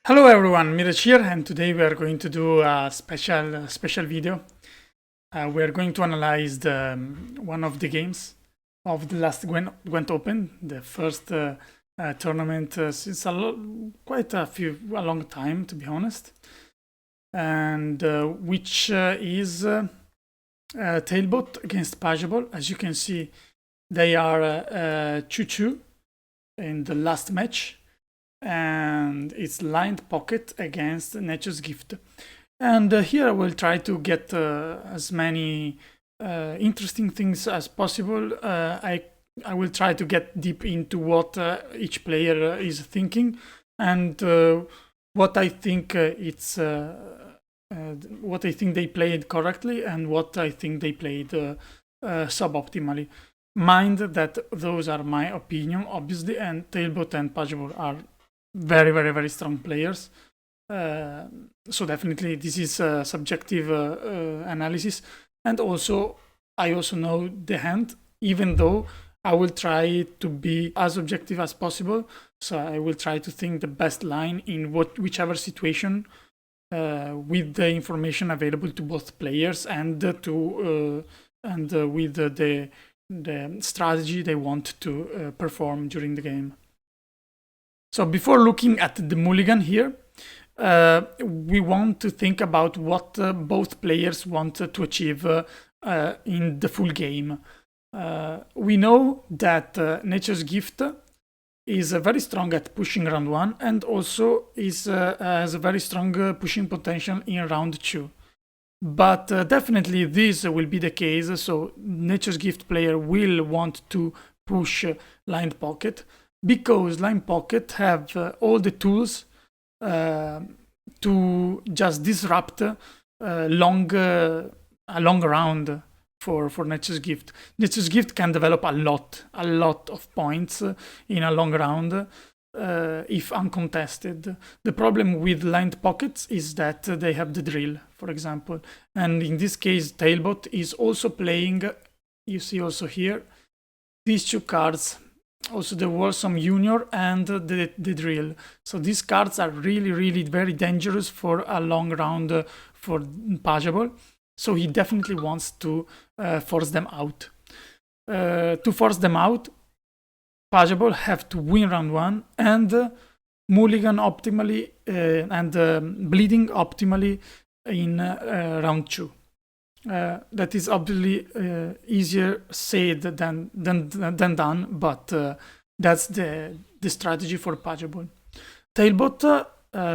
Hello everyone, Miraj here, and today we are going to do a special video. We are going to analyze one of the games of the last Gwent Open, the first tournament since quite a long time, to be honest, and which is Tailbot against Pajabol. As you can see, they are 2-2 in the last match. And it's lined pocket against Nature's Gift. And here I will try to get as many interesting things as possible. I will try to get deep into what each player is thinking and what I think what I think they played correctly and what I think they played suboptimally. Mind that those are my opinion, obviously, and Tailbot and Pajabol are very strong players. So definitely this is a subjective analysis, and also I also know the hand, even though I will try to be as objective as possible. So I will try to think the best line in whichever situation with the information available to both players and with the strategy they want to perform during the game. So before looking at the mulligan here, we want to think about what both players want to achieve in the full game. We know that Nature's Gift is very strong at pushing round 1 and also has a very strong pushing potential in round 2. But definitely this will be the case, so Nature's Gift player will want to push lined pocket, because line pocket have all the tools to just disrupt a long round for Nature's Gift. Nature's Gift can develop a lot of points in a long round if uncontested. The problem with lined pockets is that they have the drill, for example, and in this case Tailbot is also playing, you see also here, these two cards. Also there was some Junior and the drill. So these cards are really very dangerous for a long round for Pajabol. So he definitely wants to force them out. To force them out, Pajabol have to win round 1 and mulligan optimally and bleeding optimally in round 2. That is obviously easier said than done, but that's the strategy for Pajabol. Tailbot,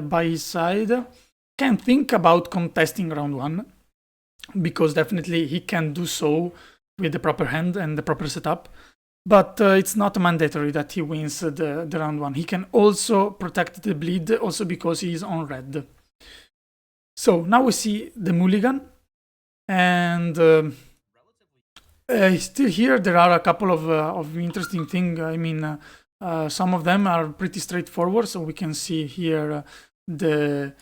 by his side, can think about contesting round 1, because definitely he can do so with the proper hand and the proper setup, but it's not mandatory that he wins the round 1. He can also protect the bleed, also because he is on red. So now we see the mulligan. And still here there are a couple of interesting things. I mean, some of them are pretty straightforward. So we can see here the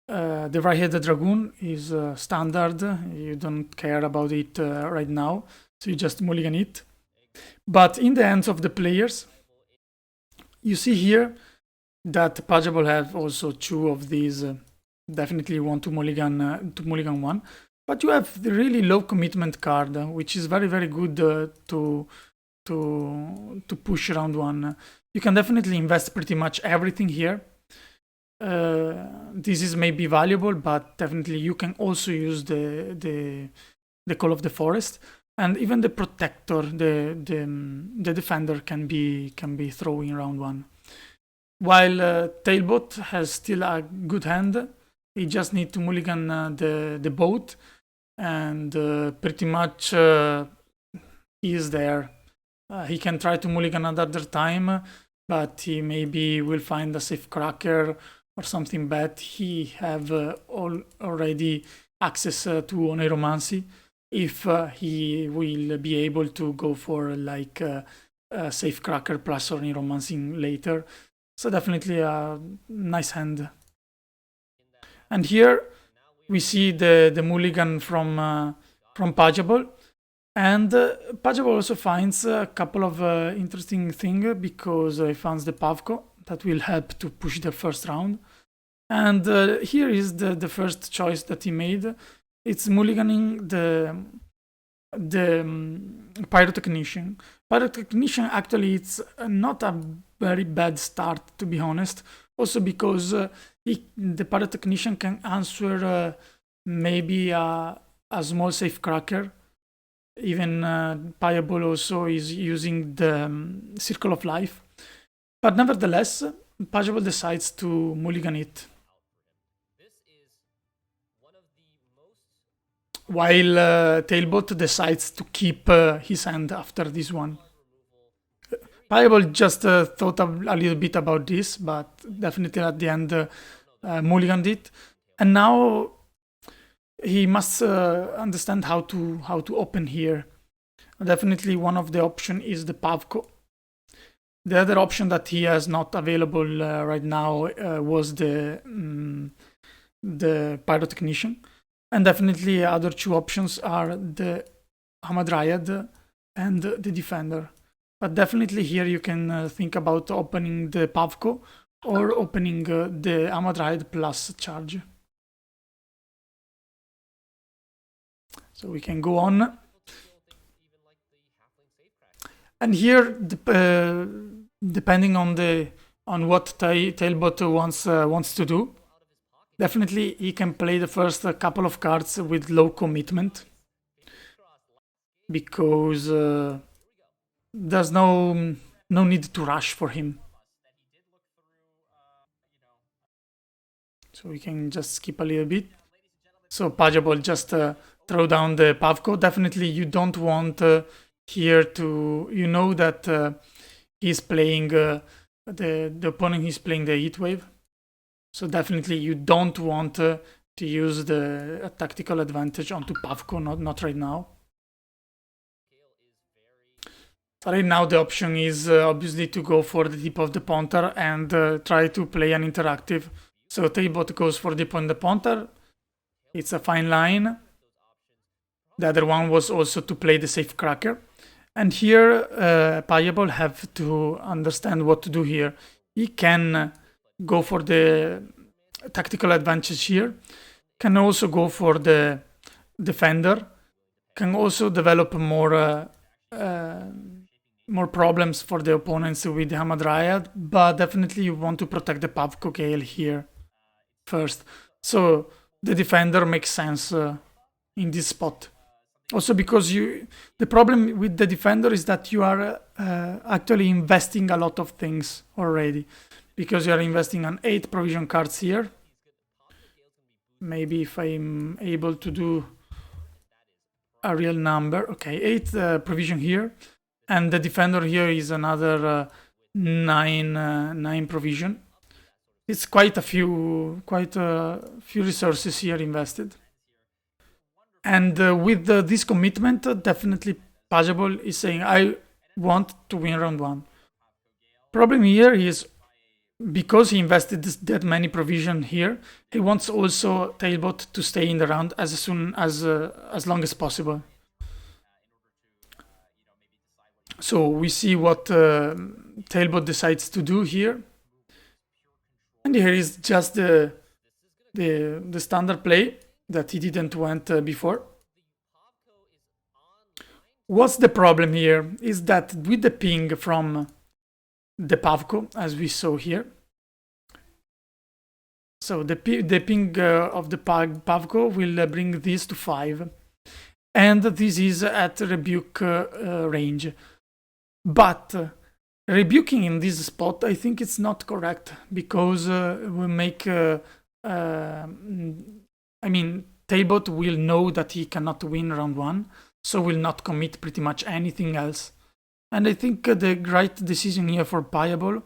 right-headed dragoon is standard. You don't care about it right now, so you just mulligan it. But in the hands of the players, you see here that Pajabol have also 2 of these. Definitely want to mulligan 1. But you have the really low commitment card, which is very good to push round 1. You can definitely invest pretty much everything here. This is maybe valuable, but definitely you can also use the Call of the Forest, and even the Protector, the Defender can be thrown in round 1. While Tailbot has still a good hand, he just needs to mulligan the boat, and pretty much he is there. He can try to mulligan another time, but he maybe will find a safe cracker or something bad. He have already access to Oneiromancy if he will be able to go for like a safe cracker plus Oneiromancy later. So definitely a nice hand. And here we see the mulligan from Pajabol, and Pajabol also finds a couple of interesting things, because he finds the Pavko that will help to push the first round. And here is the first choice that he made. It's mulliganing the Pyrotechnician. Pyrotechnician, actually, it's not a very bad start, to be honest. Also because the Pyrotechnician can answer maybe a small safecracker. Even Pajabol also is using the Circle of Life. But nevertheless, Pajabol decides to mulligan it. While Tailbot decides to keep his hand after this one. Pajabol just thought a little bit about this, but definitely at the end mulliganed it. And now he must understand how to open here. Definitely one of the option is the Pavko. The other option that he has not available right now was the Pyrotechnician. And definitely other two options are the Hamadryad and the Defender. But definitely here you can think about opening the Pavko or opening the Hamadryad plus charge. So we can go on. And here, depending on what Tailbot wants to do, definitely he can play the first couple of cards with low commitment, because there's no need to rush for him. So we can just skip a little bit. So Pajabol just throw down the Pavko. Definitely you don't want here to, you know that he's playing the opponent is playing the heat wave. So definitely you don't want to use the tactical advantage onto Pavko, not right now. Right now the option is obviously to go for the tip of the Pontar and try to play an interactive. So Tailbot goes for the tip on the Pontar. It's a fine line. The other one was also to play the Safecracker. And here Pajabol have to understand what to do here. He can go for the tactical advantage here, can also go for the Defender, can also develop more problems for the opponents with the Hamadryad, but definitely you want to protect the Pavko Gale here first. So the Defender makes sense in this spot. Also because the problem with the Defender is that you are actually investing a lot of things already, because you are investing on 8 provision cards here. Maybe if I'm able to do a real number. Okay, 8 provision here. And the Defender here is another 9 provision. It's quite a few resources here invested. And with this commitment, definitely Pajabol is saying, I want to win round 1. Problem here is, because he invested that many provision here, he wants also Tailbot to stay in the round as long as possible. So we see what Tailbot decides to do here. And here is just the standard play that he didn't went before. What's the problem here is that with the ping from the Pavko, as we saw here, so the ping of the Pavko will bring this to 5, and this is at rebuke range. But rebuking in this spot, I think it's not correct, because we make Tailbot will know that he cannot win round 1, so will not commit pretty much anything else. And I think the right decision here for Pajabol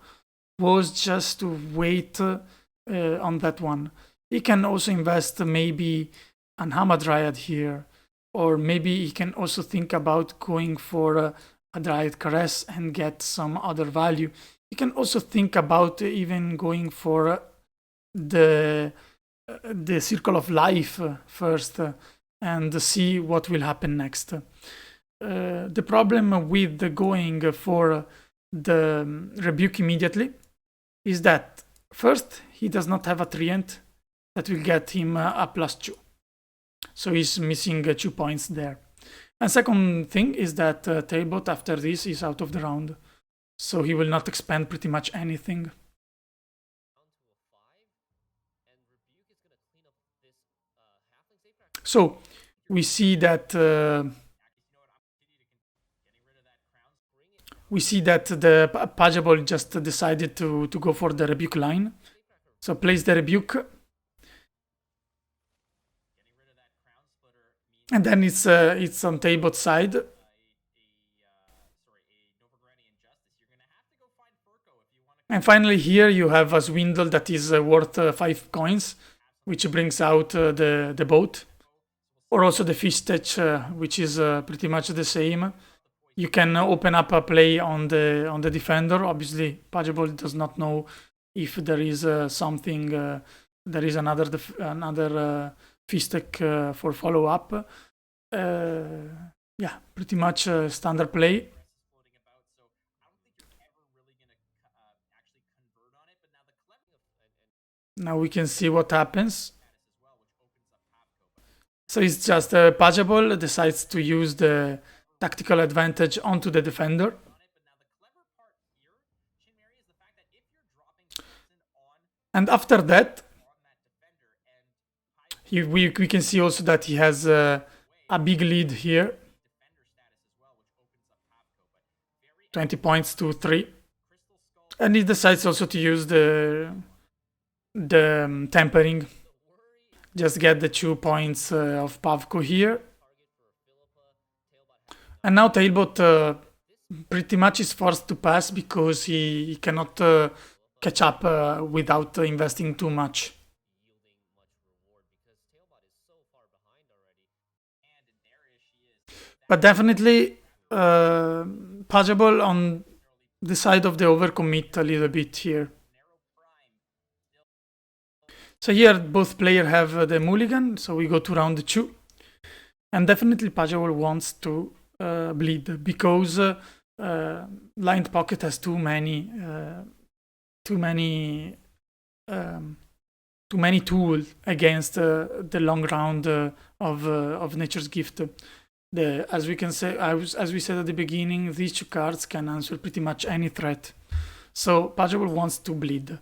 was just to wait on that one. He can also invest maybe an Hamadryad here, or maybe he can also think about going for a Dryad Caress and get some other value. He can also think about even going for the Circle of Life first and see what will happen next. The problem with going for the rebuke immediately is that first, he does not have a treant that will get him a +2. So he's missing 2 points there. And second thing is that Tailbot after this is out of the round. So he will not expand pretty much anything. So we see that the Pajabol just decided to go for the rebuke line. So plays the rebuke. And then it's on Tailbot's side. And finally here you have a Swindle that is worth 5 coins, which brings out the boat. Or also the fish touch, which is pretty much the same. You can open up a play on the defender. Obviously, Pajabol does not know if there is something. There is another fish tech for follow up. Yeah, pretty much standard play. Now we can see what happens. So it's just Pajabol decides to use the tactical advantage onto the defender. And after that, we can see also that he has a big lead here. 20 points to 3. And he decides also to use the tempering. Just get the 2 points of Pavko here. And now Tailbot pretty much is forced to pass because he cannot catch up without investing too much. But definitely Pajabol on the side of the overcommit a little bit here. So here both players have the mulligan, so we go to round 2. And definitely Pajabol wants to bleed because Lined Pocket has too many tools against the long round of Nature's Gift. As we said at the beginning, these 2 cards can answer pretty much any threat. So Pajabol wants to bleed.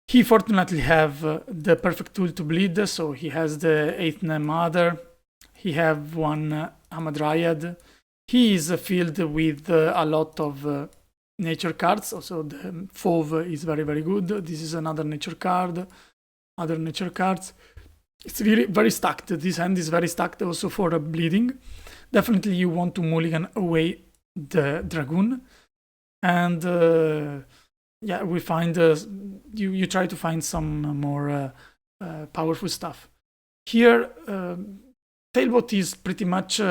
He fortunately have the perfect tool to bleed, so he has the 8th Mother, he have one Hamadryad, he is filled with a lot of nature cards, also the Fauve is very very good, this is another nature card, other nature cards. It's very stacked, this hand is very stacked also for bleeding. Definitely you want to mulligan away the Dragoon, and yeah, we find you try to find some more powerful stuff. Here, Tailbot is pretty much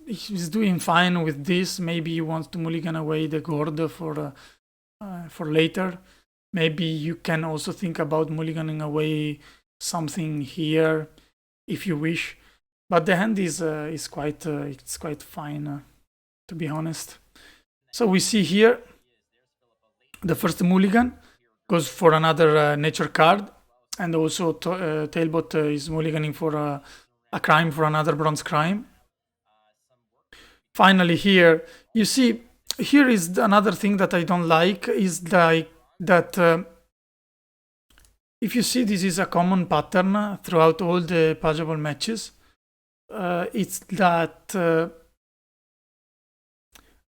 he's doing fine with this. Maybe he wants to mulligan away the Gord for later. Maybe you can also think about mulliganing away something here if you wish. But the hand is quite fine, to be honest. So we see here. The first mulligan goes for another nature card, and also Tailbot is mulliganing for a crime, for another bronze crime. Finally here, you see, here is another thing that I don't like, is like that if you see, this is a common pattern throughout all the Pajabol matches. It's that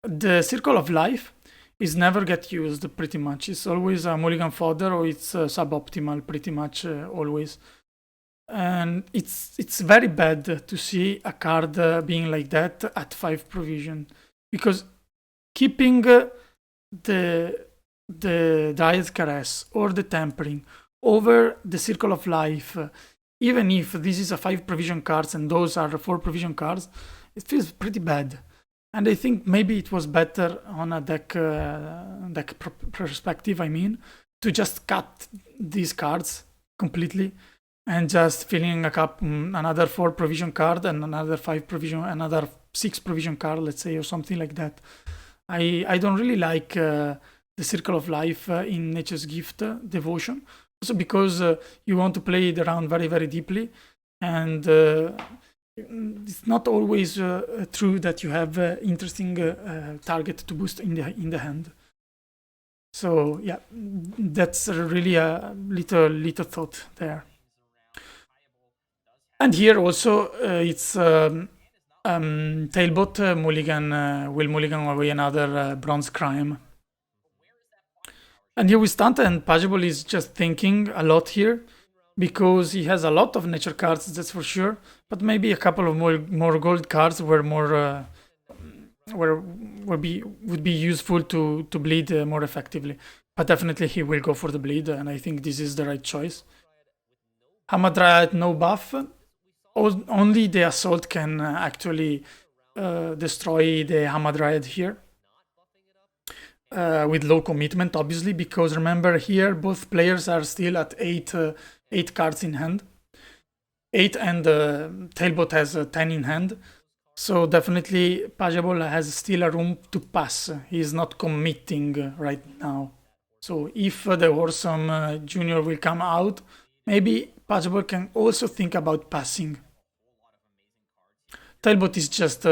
the Circle of Life is never get used pretty much. It's always a mulligan fodder, or it's suboptimal pretty much always. And it's very bad to see a card being like that at 5 provision, because keeping the Dryad Caress or the Tempering over the Circle of Life, even if this is a 5 provision cards and those are 4 provision cards, it feels pretty bad. And I think maybe it was better on a deck perspective, I mean, to just cut these cards completely and just filling up another 4 provision card and another 5 provision, another 6 provision card, let's say, or something like that. I don't really like the Circle of Life in Nature's Gift Devotion. Also because you want to play the round very, very deeply, and it's not always true that you have interesting target to boost in the hand. So yeah, that's really a little thought there. And here also it's Tailbot will mulligan away another bronze crime. And here we stand, and Pajabol is just thinking a lot here, because he has a lot of nature cards, that's for sure, but maybe a couple of more gold cards were more would be useful to bleed more effectively. But definitely he will go for the bleed, and I think this is the right choice. Hamadryad no buff. Only the assault can actually destroy the Hamadryad here. With low commitment, obviously, because remember here both players are still at 8 cards in hand. 8, and Tailbot has 10 in hand. So definitely Pajabol has still a room to pass. He is not committing right now. So if the Awesome Junior will come out, maybe Pajabol can also think about passing. Tailbot is just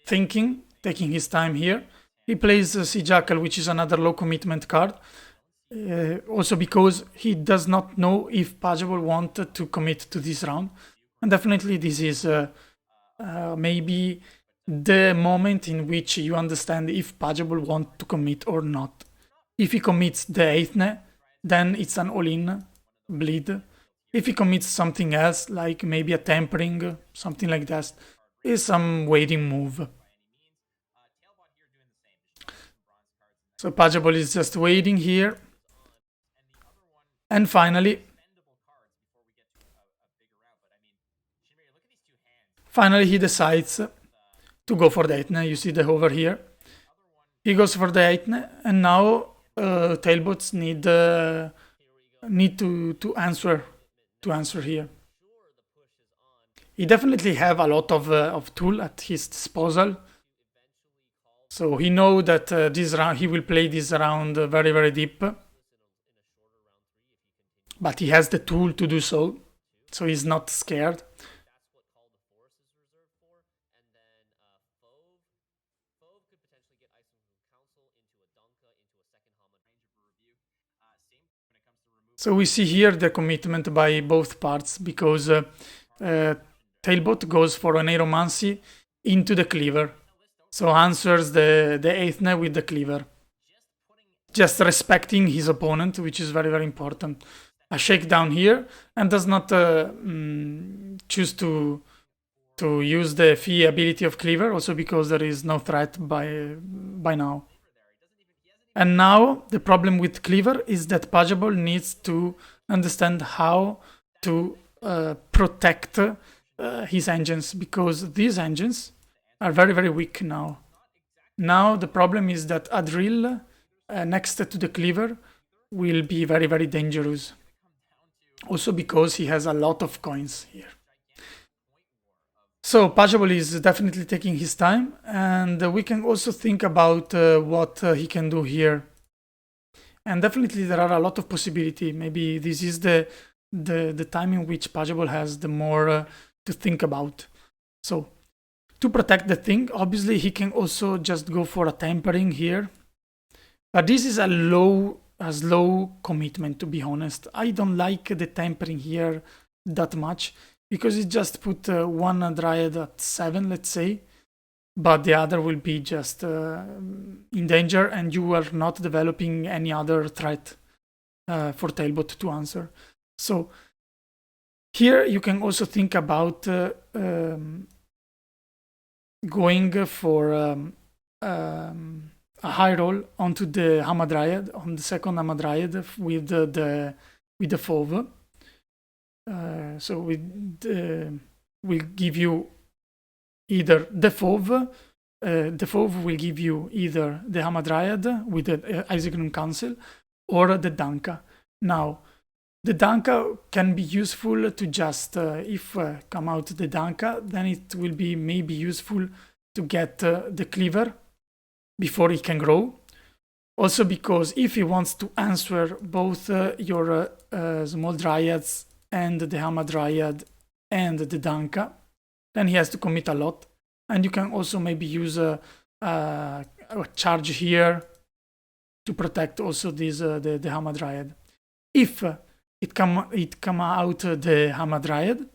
thinking, taking his time here. He plays Sea Jackal, which is another low commitment card. Also because he does not know if Pajabol wanted to commit to this round. And definitely this is maybe the moment in which you understand if Pajabol wants to commit or not. If he commits the Aethne, then it's an all-in bleed. If he commits something else, like maybe a Tempering, something like that, is some waiting move. So Pajabol is just waiting here. And finally he decides to go for the Aethne. You see the hover here. He goes for the Aethne, and now Tailbots need to answer here. He definitely have a lot of tool at his disposal. So he know that this round he will play this round very, very deep. But he has the tool to do so. So he's not scared. So we see here the commitment by both parts, because Tailbot goes for an Aeromancy into the Cleaver. So answers the Aethne with the Cleaver. Just respecting his opponent, which is very, very important. A shakedown here, and does not choose to use the Fee ability of Cleaver, also because there is no threat by now. And now the problem with Cleaver is that Pajabol needs to understand how to protect his engines, because these engines are very, very weak now. Now the problem is that Adril next to the Cleaver will be very, very dangerous. Also because he has a lot of coins here. So Pajabol is definitely taking his time, and we can also think about what he can do here. And definitely there are a lot of possibilities. Maybe this is the time in which Pajabol has the more to think about. So to protect the thing, obviously he can also just go for a Tempering here. But this is a slow commitment, to be honest. I don't like the Tempering here that much, because it just put one Dryad at 7, let's say, but the other will be just in danger, and you are not developing any other threat for Tailbot to answer. So here you can also think about going for a high roll onto the Hamadryad, on the second Hamadryad with the Fauve. So we'll give you either the Fauve. The Fauve will give you either the Hamadryad with the Isegrim Council or the Danka. Now, the Danka can be useful to just, if come out the Danka, then it will be maybe useful to get the Cleaver before it can grow. Also because if he wants to answer both your small dryads and the Hamadryad and the Danka, then he has to commit a lot. And you can also maybe use a charge here to protect also this the Hamadryad. If it come out the Hamadryad,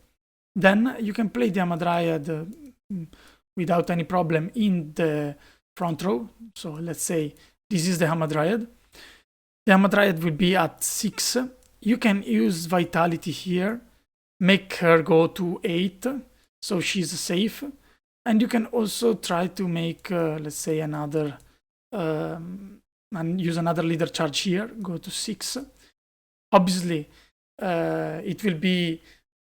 then you can play the Hamadryad without any problem in the front row. So let's say this is the Hamadryad. The Hamadryad will be at 6. You can use Vitality here, make her go to 8, so she's safe. And you can also try to make, let's say, another, and use another leader charge here, go to 6. Obviously, it will be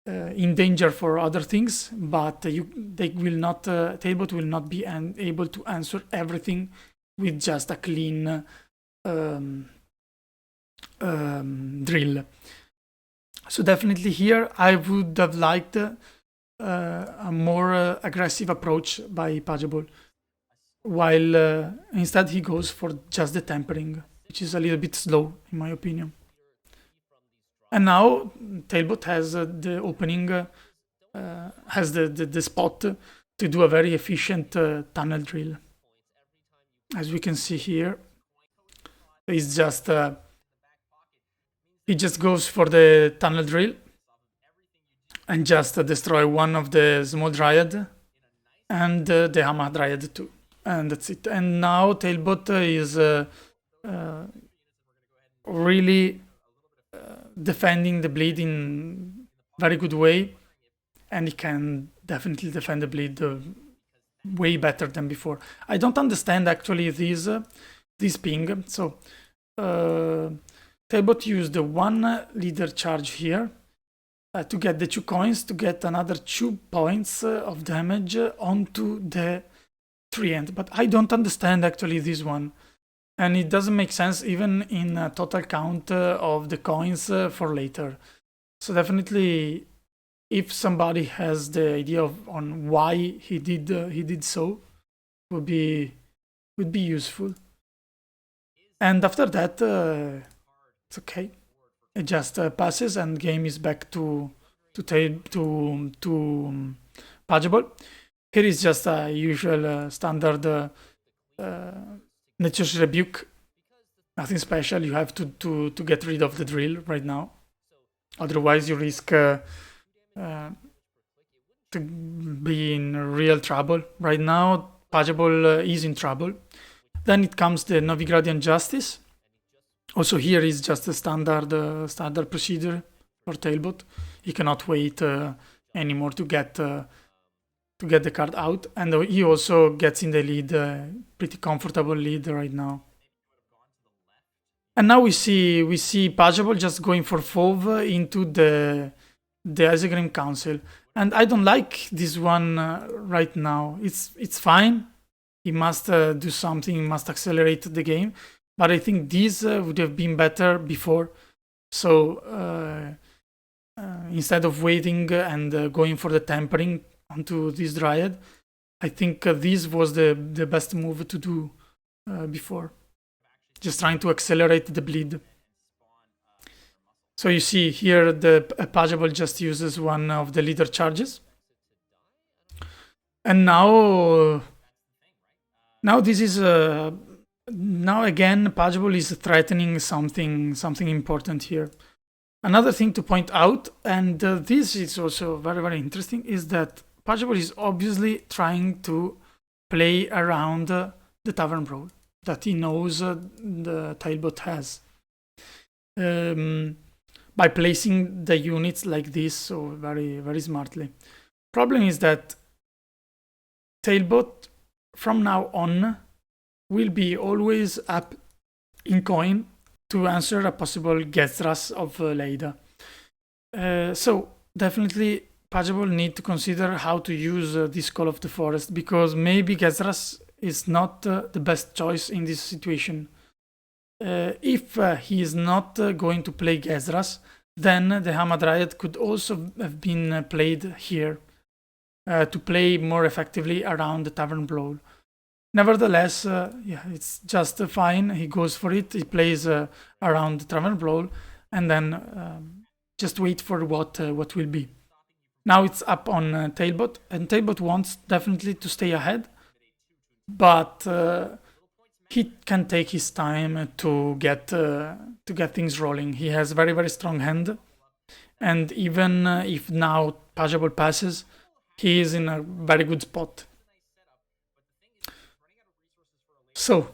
in danger for other things, but they will not, Tailbot will not be able to answer everything with just a clean drill. So definitely here I would have liked a more aggressive approach by Pajabol, while instead he goes for just the tempering, which is a little bit slow in my opinion. And now Tailbot has the opening, has the spot to do a very efficient tunnel drill. As we can see here, it's just he just goes for the tunnel drill and just destroy one of the small dryad and the Hamadryad too, and that's it. And now Tailbot is really defending the bleed in very good way, and he can definitely defend the bleed way better than before. I don't understand actually this ping. So Tailbot used the 1 leader charge here to get the 2 coins, to get another 2 points of damage onto the 3 end. But I don't understand actually this one. And it doesn't make sense even in a total count of the coins for later. So definitely, if somebody has the idea on why he did so, would be useful. And after that, it's okay. It just passes, and game is back to Pajabol. Here is just a usual standard Nature's Rebuke. Nothing special. You have to get rid of the drill right now. Otherwise, you risk to be in real trouble. Right now, Pajabol is in trouble. Then it comes the Novigradian Justice. Also here is just a standard procedure for Tailbot. He cannot wait anymore to get the card out, and he also gets in the lead, pretty comfortable lead right now. And now we see Pajabol just going for Fauve into the Isegrim Council, and I don't like this one right now. It's fine. He must do something. He must accelerate the game. But I think this would have been better before. So instead of waiting and going for the tempering onto this Dryad, I think this was the best move to do before. Just trying to accelerate the bleed. So you see here the Pajabol just uses one of the leader charges. And now this is... now again, Pajabol is threatening something important here. Another thing to point out, and this is also very, very interesting, is that Pajabol is obviously trying to play around the Tavern Brawl that he knows the Tailbot has. By placing the units like this, so very, very smartly. Problem is that Tailbot, from now on, will be always up in coin to answer a possible Gezras of Leida. So definitely Pajabol need to consider how to use this Call of the Forest, because maybe Gezras is not the best choice in this situation. If he is not going to play Gezras, then the Hamadryad could also have been played here to play more effectively around the Tavern Brawl. Nevertheless, yeah, it's just fine. He goes for it. He plays around Tavern Brawl, and then just wait for what will be. Now it's up on Tailbot, and Tailbot wants definitely to stay ahead, but he can take his time to get things rolling. He has very, very strong hand, and even if now Pajabol passes, he is in a very good spot. So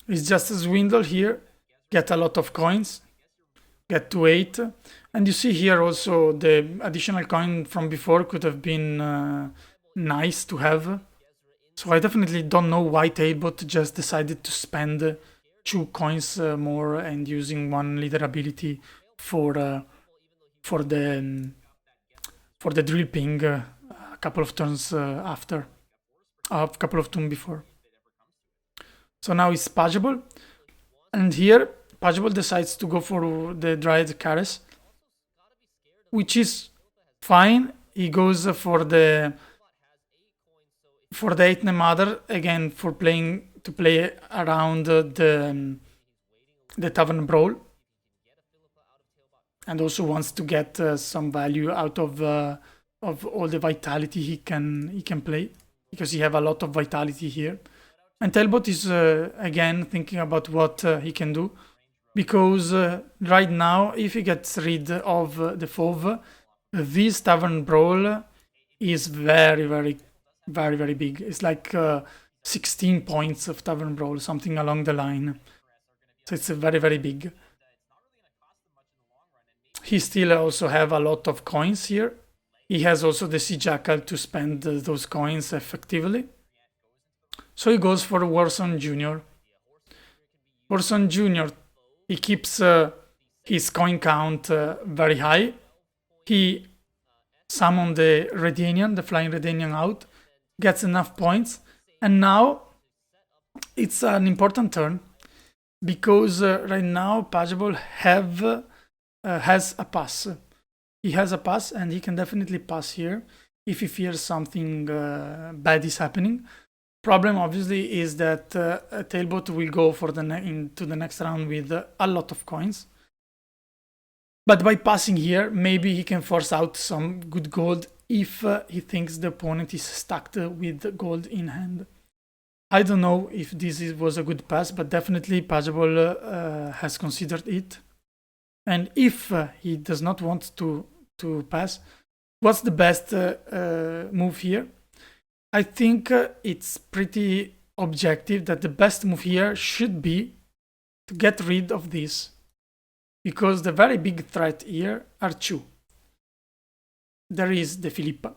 it's just a swindle here, get a lot of coins, get to 8, and you see here also the additional coin from before could have been nice to have. So I definitely don't know why Tailbot just decided to spend 2 coins more and using 1 leader ability for the drill ping a couple of turns after, a couple of turns before. So now it's Pajabol, and here Pajabol decides to go for the Dryad Caress, which is fine. He goes for the 8 Mother again for play around the Tavern Brawl, and also wants to get some value out of all the vitality he can play, because he have a lot of vitality here. And Tailbot is again thinking about what he can do, because right now if he gets rid of the FOV, this Tavern Brawl is very, very, very, very big. It's like 16 points of Tavern Brawl, something along the line. So it's very, very big. He still also have a lot of coins here. He has also the Sea Jackal to spend those coins effectively. So he goes for Warzone Jr. Warzone Jr., he keeps his coin count very high. He summoned the Redanian, the Flying Redanian out, gets enough points, and now it's an important turn, because right now Pajabol has a pass. He has a pass, and he can definitely pass here if he fears something bad is happening. Problem obviously is that Tailbot will go for into the next round with a lot of coins. But by passing here, maybe he can force out some good gold if he thinks the opponent is stacked with gold in hand. I don't know if this was a good pass, but definitely Pajabol has considered it. And if he does not want to pass, what's the best move here? I think it's pretty objective that the best move here should be to get rid of this, because the very big threat here are 2. There is the Philippa,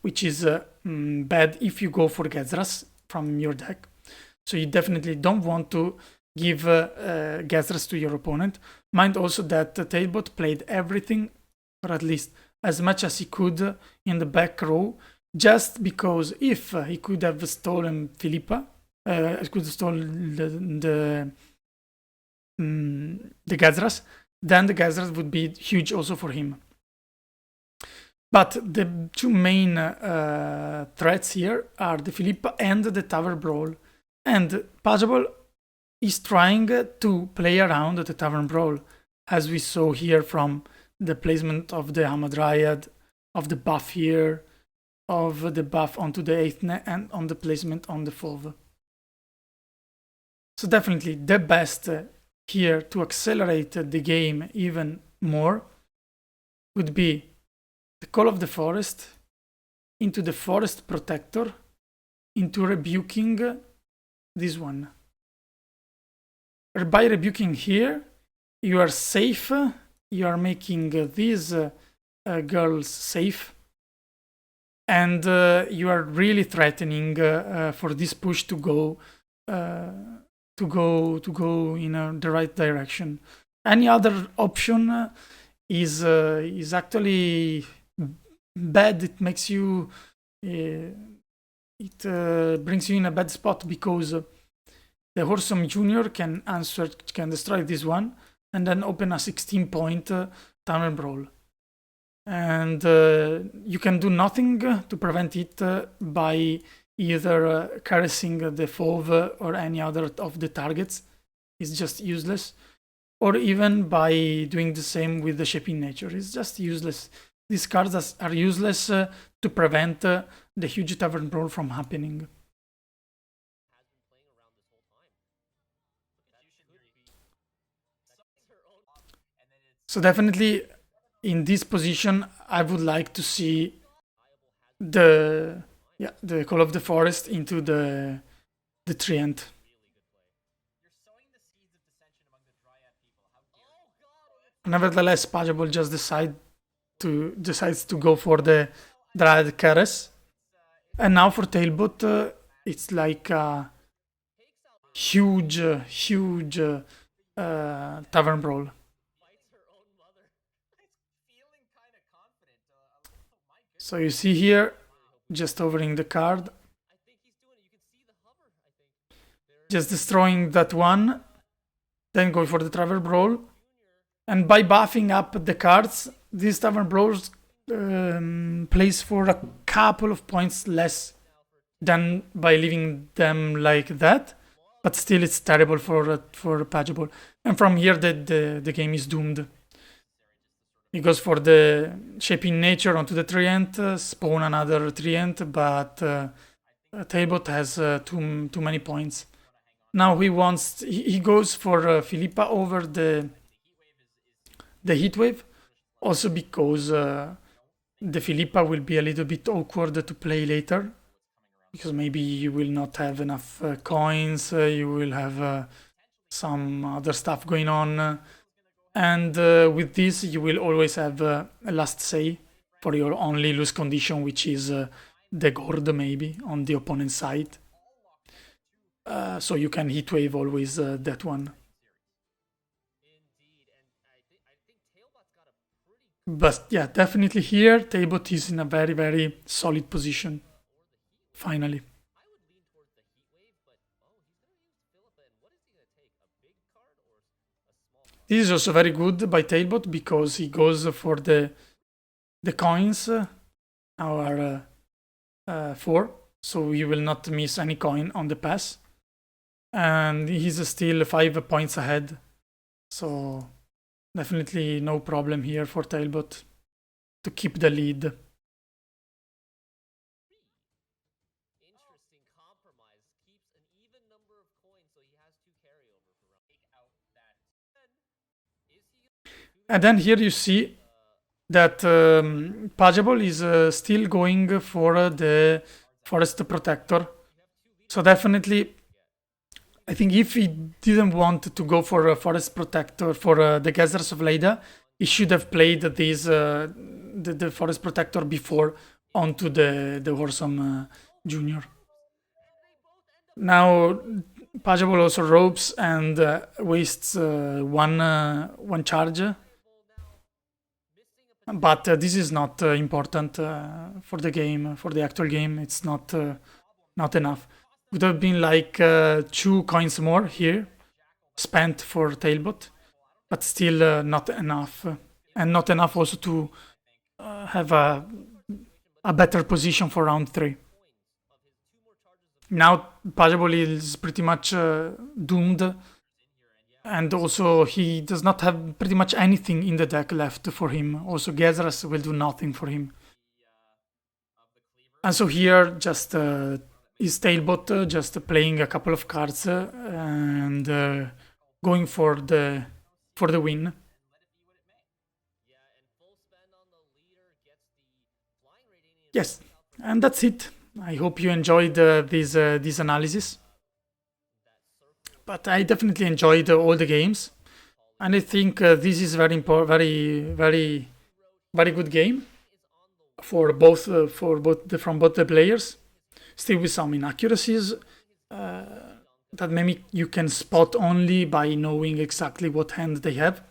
which is bad if you go for Gezras from your deck. So you definitely don't want to give Gezras to your opponent. Mind also that Tailbot played everything, or at least as much as he could, in the back row, just because if he could have stolen Philippa, could have stolen the Gezras, then the Gezras would be huge also for him. But the 2 main threats here are the Philippa and the Tavern Brawl. And Pajabol is trying to play around the Tavern Brawl, as we saw here from the placement of the Hamadryad, of the buff here, of the buff onto the 8th, and on the placement on the FOV. So definitely the best here to accelerate the game even more would be the Call of the Forest into the Forest Protector, into rebuking this one. By rebuking here, you are safe, you are making these girls safe, and you are really threatening for this push to go in the right direction. Any other option is actually bad. It makes you brings you in a bad spot, because the Horsome Junior can destroy this one and then open a 16-point Tavern Brawl. And you can do nothing to prevent it by either caressing the fauve or any other of the targets is just useless, or even by doing the same with the shaping nature. It's just useless. These cards are useless to prevent the huge tavern brawl from happening. So definitely in this position, I would like to see the Call of the Forest into the Treant. Nevertheless, Pajabol just decides to go for the Dryad Caress. And now for Tailbot, it's like a huge tavern brawl. So you see here, just hovering the card, just destroying that one, then going for the Tavern Brawl. And by buffing up the cards, these Tavern Brawls plays for a couple of points less than by leaving them like that. But still, it's terrible for Pajabol. And from here, the game is doomed. He goes for the shaping nature onto the Treant, spawn another Treant, but Tailbot has too many points. Now he goes for Philippa over the Heatwave, also because the Philippa will be a little bit awkward to play later, because maybe you will not have enough coins, you will have some other stuff going on, and with this you will always have a last say for your only lose condition, which is the Gourd maybe on the opponent's side. So you can Heatwave always that one. But yeah, definitely here, Tailbot is in a very, very solid position. Finally. This is also very good by Tailbot because he goes for the coins, our 4, so you will not miss any coin on the pass. And he's still 5 points ahead, so definitely no problem here for Tailbot to keep the lead. And then here you see that Pajabol is still going for the Forest Protector. So definitely, I think if he didn't want to go for a Forest Protector for the Geysers of Leda, he should have played this the Forest Protector before onto the Warsome Junior. Now Pajabol also ropes and wastes one charge, but this is not important for the game, for the actual game. It's not enough. Would have been like 2 coins more here spent for Tailbot, but still not enough, and not enough also to have a better position for round 3. Now Pajabol is pretty much doomed, and also he does not have pretty much anything in the deck left for him. Also Geysers will do nothing for him. And so here just is Tailbot just playing a couple of cards and going for the win. Yes, and that's it. I hope you enjoyed this analysis. But I definitely enjoyed all the games, and I think this is very important, very good game for both from both the players. Still with some inaccuracies that maybe you can spot only by knowing exactly what hand they have.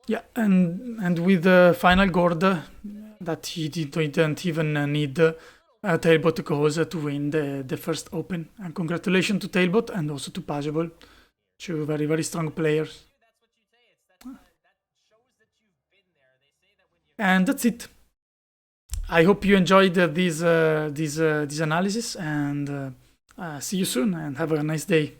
Yeah, and with the final Gourd that he didn't even need, Tailbot goes to win the first Open. And congratulations to Tailbot and also to Pajabol, 2 very strong players. And that's it. I hope you enjoyed this analysis, and see you soon, and have a nice day.